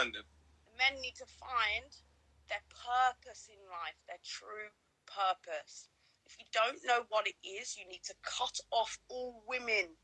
find them? Men need to find their purpose in life, their true purpose. If you don't know what it is, you need to cut off all women.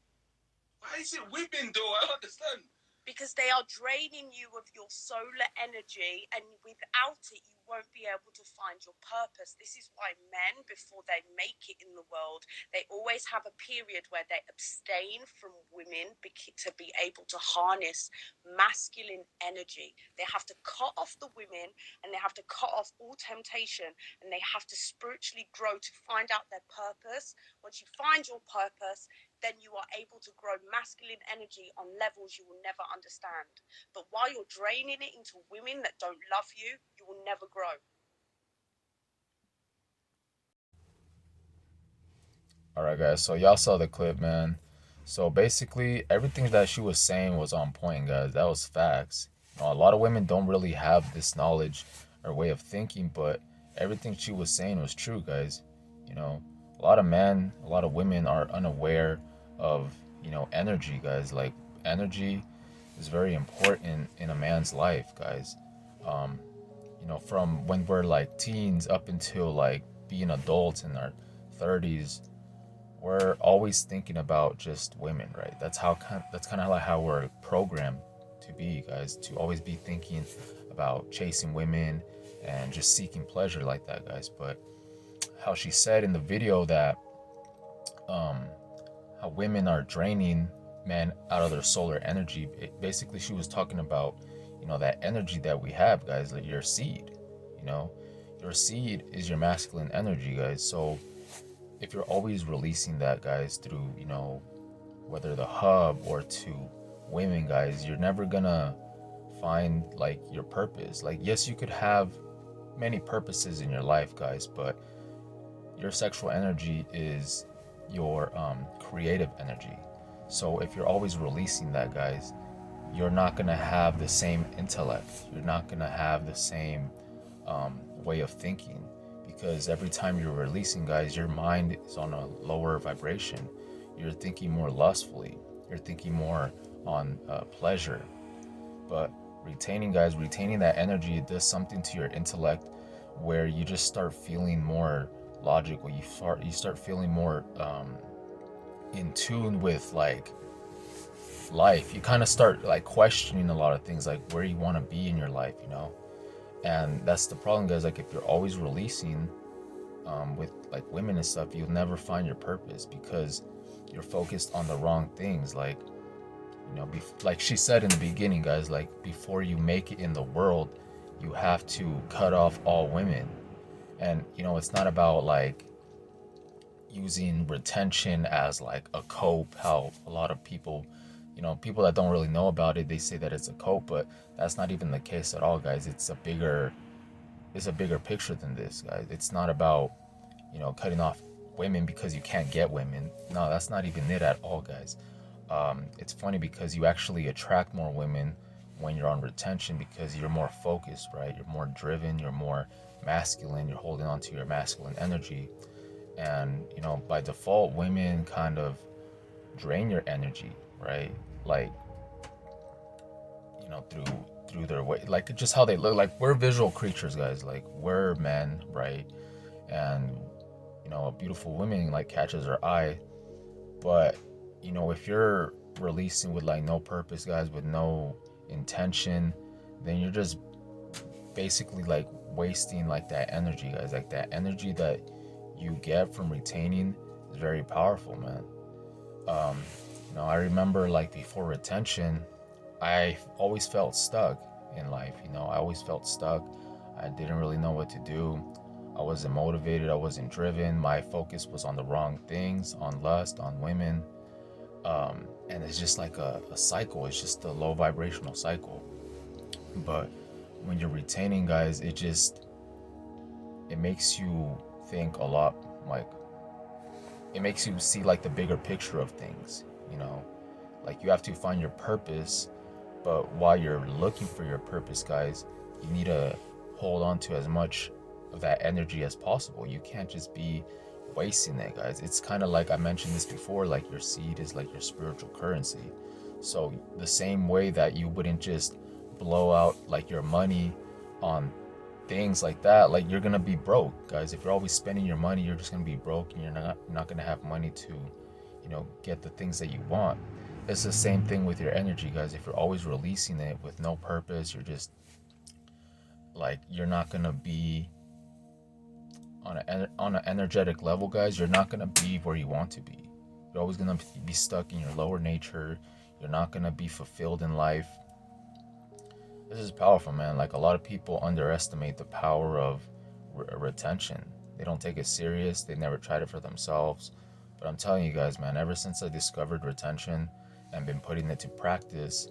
Why is it women though? I don't understand. Because they are draining you of your solar energy, and without it you won't be able to find your purpose. This is why men, before they make it in the world, they always have a period where they abstain from women to be able to harness masculine energy. They have to cut off the women, and they have to cut off all temptation, and they have to spiritually grow to find out their purpose. Once you find your purpose, then you are able to grow masculine energy on levels you will never understand. But while you're draining it into women that don't love you, you will never grow. All right, guys. So y'all saw the clip, man. So basically, everything that she was saying was on point, guys. That was facts. A lot of women don't really have this knowledge or way of thinking, but everything she was saying was true, guys. You know, a lot of men, a lot of women are unaware of, energy, guys. Like, energy is very important in a man's life, guys. Um, from when we're like teens up until like being adults in our 30s, we're always thinking about just women, right? That's kind of like how we're programmed to be, guys, to always be thinking about chasing women and just seeking pleasure like that, guys. But how she said in the video that um how women are draining men out of their solar energy, basically she was talking about, that energy that we have, guys, like your seed, you know, your seed is your masculine energy, guys. So if you're always releasing that, guys, through, whether the hub or to women, guys, you're never gonna find like your purpose. Like, yes, you could have many purposes in your life, guys, but your sexual energy is your creative energy. So if you're always releasing that, guys, you're not gonna have the same intellect. You're not gonna have the same way of thinking, because every time you're releasing, guys, your mind is on a lower vibration. You're thinking more lustfully. You're thinking more on pleasure. But retaining, guys, retaining that energy, it does something to your intellect where you just start feeling more logical. You start feeling more in tune with like life. You kind of start like questioning a lot of things, like where you want to be in your life, And that's the problem, guys. Like, if you're always releasing with like women and stuff, you'll never find your purpose because you're focused on the wrong things. Like, like she said in the beginning, guys, like before you make it in the world, you have to cut off all women. And it's not about like using retention as like a cope. How a lot of people, people that don't really know about it, they say that it's a cope, but that's not even the case at all, guys. It's a bigger picture than this, guys. It's not about cutting off women because you can't get women. No, that's not even it at all, guys. It's funny because you actually attract more women when you're on retention because you're more focused, right? You're more driven, you're more masculine, you're holding on to your masculine energy. And, by default, women kind of drain your energy, right? Like, through their way, like just how they look. Like, we're visual creatures, guys. Like, we're men, right? And a beautiful woman like catches her eye. But if you're releasing with like no purpose, guys, with no intention, then you're just basically like wasting like that energy, guys. Like, that energy that you get from retaining is very powerful, man. um I remember like before retention, I always felt stuck in life. I always felt stuck. I didn't really know what to do. I wasn't motivated. I wasn't driven. My focus was on the wrong things, on lust, on women. And it's just like a cycle. It's just a low vibrational cycle. But when you're retaining, guys, it makes you think a lot. Like, it makes you see like the bigger picture of things. Like, you have to find your purpose, but while you're looking for your purpose, guys, you need to hold on to as much of that energy as possible. You can't just be wasting it, guys. It's kind of like I mentioned this before, like your seed is like your spiritual currency. So the same way that you wouldn't just blow out like your money on things like that, like you're gonna be broke, guys. If you're always spending your money, you're just gonna be broke, and you're not gonna have money to, get the things that you want. It's the same thing with your energy, guys. If you're always releasing it with no purpose, you're just like, you're not gonna be on an energetic level, guys. You're not gonna be where you want to be. You're always gonna be stuck in your lower nature. You're not gonna be fulfilled in life. This is powerful, man. Like, a lot of people underestimate the power of retention. They don't take it serious. They never tried it for themselves. But I'm telling you guys, man, ever since I discovered retention and been putting it to practice,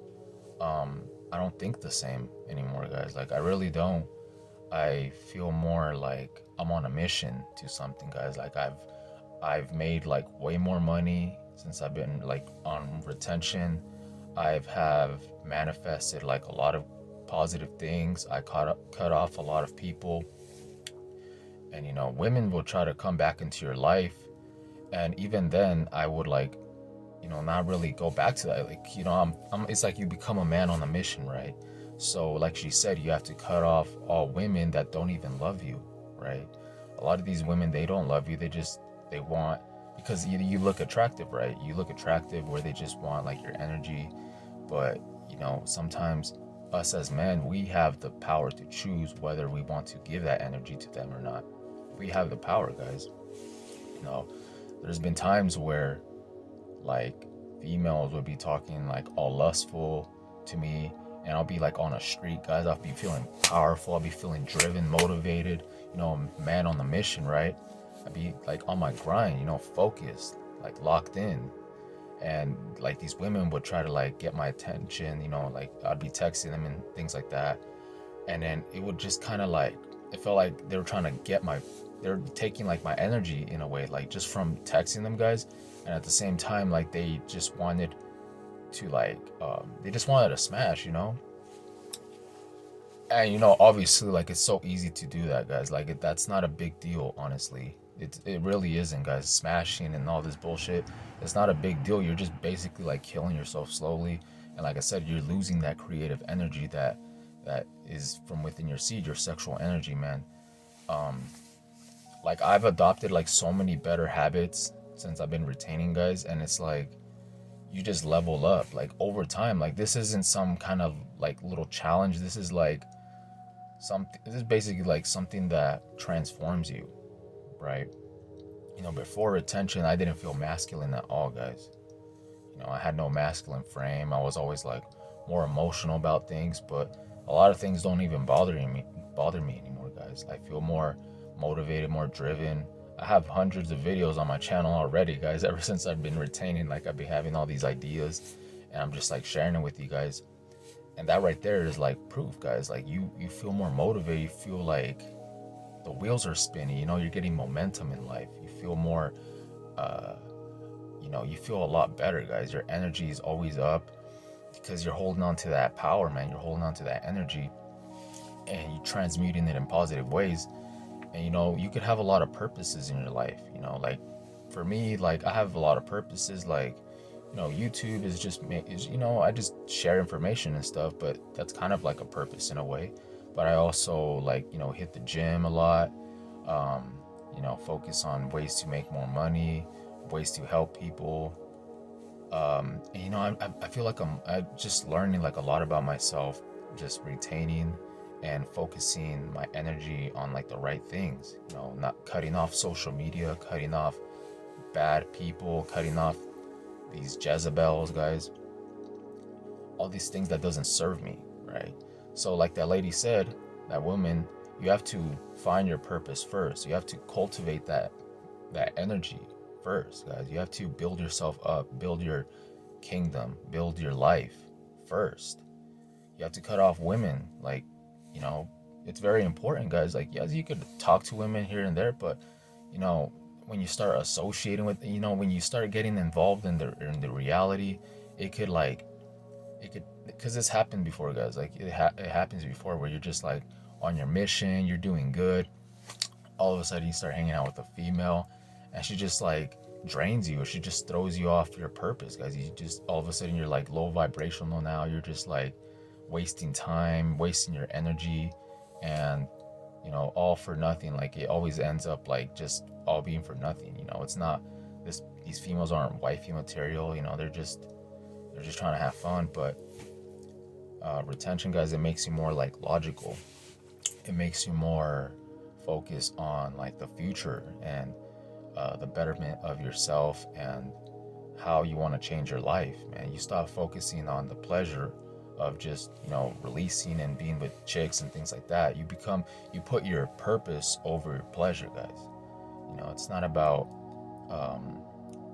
I don't think the same anymore, guys. Like, I really don't. I feel more like I'm on a mission to something, guys. Like, I've made like way more money since I've been like on retention. Have manifested like a lot of positive things. I cut off a lot of people, and women will try to come back into your life, and even then I would like, not really go back to that. Like, it's like you become a man on a mission, right? So like she said, you have to cut off all women that don't even love you, right? A lot of these women, they don't love you. They want, because you look attractive, right? You look attractive where they just want like your energy. But sometimes us as men, we have the power to choose whether we want to give that energy to them or not. We have the power, guys. There's been times where like females would be talking like all lustful to me, and I'll be like on a street, guys. I'll be feeling powerful. I'll be feeling driven, motivated, man on the mission, right? I'd be like on my grind, focused, like locked in. And like these women would try to like get my attention, like I'd be texting them and things like that. And then it would just kind of like, it felt like they were trying to they're taking like my energy in a way, like just from texting them, guys. And at the same time, like they just wanted to like, they just wanted to smash, And obviously, like, it's so easy to do that, guys. Like, that's not a big deal, honestly. It really isn't, guys. Smashing and all this bullshit, it's not a big deal. You're just basically like killing yourself slowly, and like I said, you're losing that creative energy that is from within your seed, your sexual energy, man. Like, I've adopted like so many better habits since I've been retaining, guys, and it's like you just level up like over time. Like, this isn't some kind of like little challenge. This is like something. This is basically like something that transforms you, right? Before retention, I didn't feel masculine at all, guys. I had no masculine frame. I was always like more emotional about things, but a lot of things don't even bother me anymore, guys. I feel more motivated, more driven. I have hundreds of videos on my channel already, guys. Ever since I've been retaining, like, I've been having all these ideas, and I'm just like sharing it with you guys. And that right there is like proof, guys. Like, you feel more motivated. You feel like the wheels are spinning. You're getting momentum in life. You feel more, you feel a lot better, guys. Your energy is always up because you're holding on to that power, man. You're holding on to that energy, and you're transmuting it in positive ways. And you could have a lot of purposes in your life. Like, for me, like, I have a lot of purposes. Like, YouTube is just I just share information and stuff, but that's kind of like a purpose in a way. But I also like hit the gym a lot. Focus on ways to make more money, ways to help people. And I feel like I'm just learning like a lot about myself, just retaining and focusing my energy on like the right things. Not cutting off social media, cutting off bad people, cutting off these Jezebels, guys. All these things that doesn't serve me, right? So like that lady said, that woman, you have to find your purpose first. You have to cultivate that energy first, guys. You have to build yourself up, build your kingdom, build your life first. You have to cut off women. Like, it's very important, guys. Like, yes, you could talk to women here and there, but when you start associating with, when you start getting involved in the reality, it could, because this happened before, guys. Like, it happens before, where you're just like on your mission, you're doing good. All of a sudden, you start hanging out with a female, and she just like drains you, or she just throws you off your purpose, guys. You just, all of a sudden, you're like low vibrational now. You're just like, wasting time, wasting your energy, and all for nothing. Like it always ends up like just all being for nothing. It's not this. These females aren't wifey material. They're just trying to have fun. But retention, guys, it makes you more like logical. It makes you more focused on like the future and the betterment of yourself and how you want to change your life, man. You stop focusing on the pleasure of just releasing and being with chicks and things like that. You put your purpose over your pleasure, guys. It's not about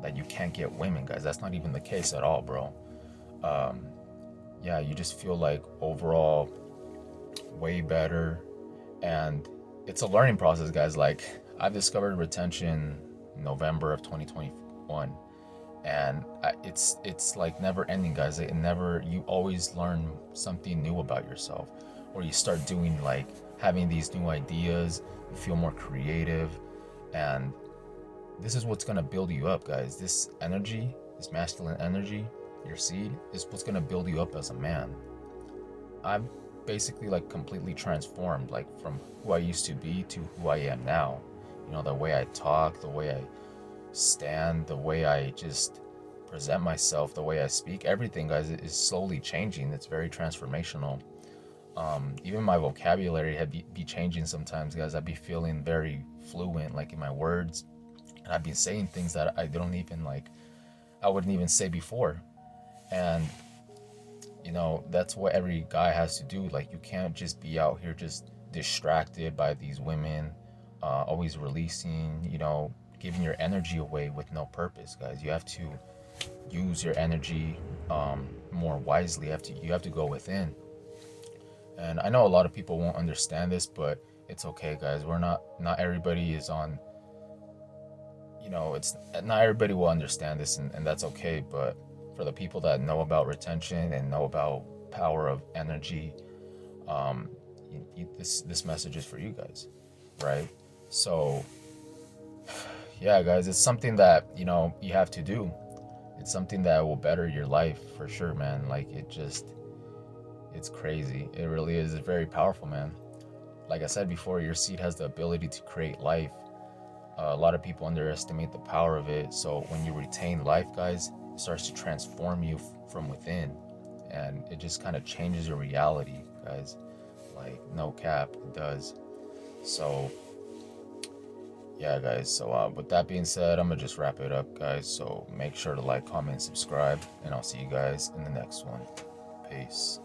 that you can't get women, guys. That's not even the case at all, bro. Yeah, you just feel like overall way better, and it's a learning process, guys. Like I've discovered retention November of 2021, and it's like never ending, guys. You always learn something new about yourself, or you start doing like having these new ideas. You feel more creative, and this is what's gonna build you up, guys. This energy, this masculine energy, your seed, is what's gonna build you up as a man. I'm basically like completely transformed, like from who I used to be to who I am now. The way I talk, the way I stand, the way I just present myself, the way I speak, everything, guys, is slowly changing. It's very transformational. Even my vocabulary had be changing sometimes, guys. I'd be feeling very fluent, like in my words, and I'd be saying things that I wouldn't even say before. And that's what every guy has to do. Like you can't just be out here just distracted by these women, always releasing, giving your energy away with no purpose, guys. You have to use your energy more wisely. You have to go within. And I know a lot of people won't understand this, but it's okay, guys. We're not everybody is on. It's not everybody will understand this, and that's okay. But for the people that know about retention and know about power of energy, this message is for you guys, right? So yeah, guys, it's something that you have to do. It's something that will better your life for sure, man. Like it's crazy. It really is. It's very powerful, man. Like I said before, your seed has the ability to create life. A lot of people underestimate the power of it. So when you retain life, guys, it starts to transform you from within, and it just kind of changes your reality, guys. Like no cap, it does. So yeah, guys. So with that being said, I'm gonna just wrap it up, guys. So make sure to like, comment, subscribe, and I'll see you guys in the next one. Peace.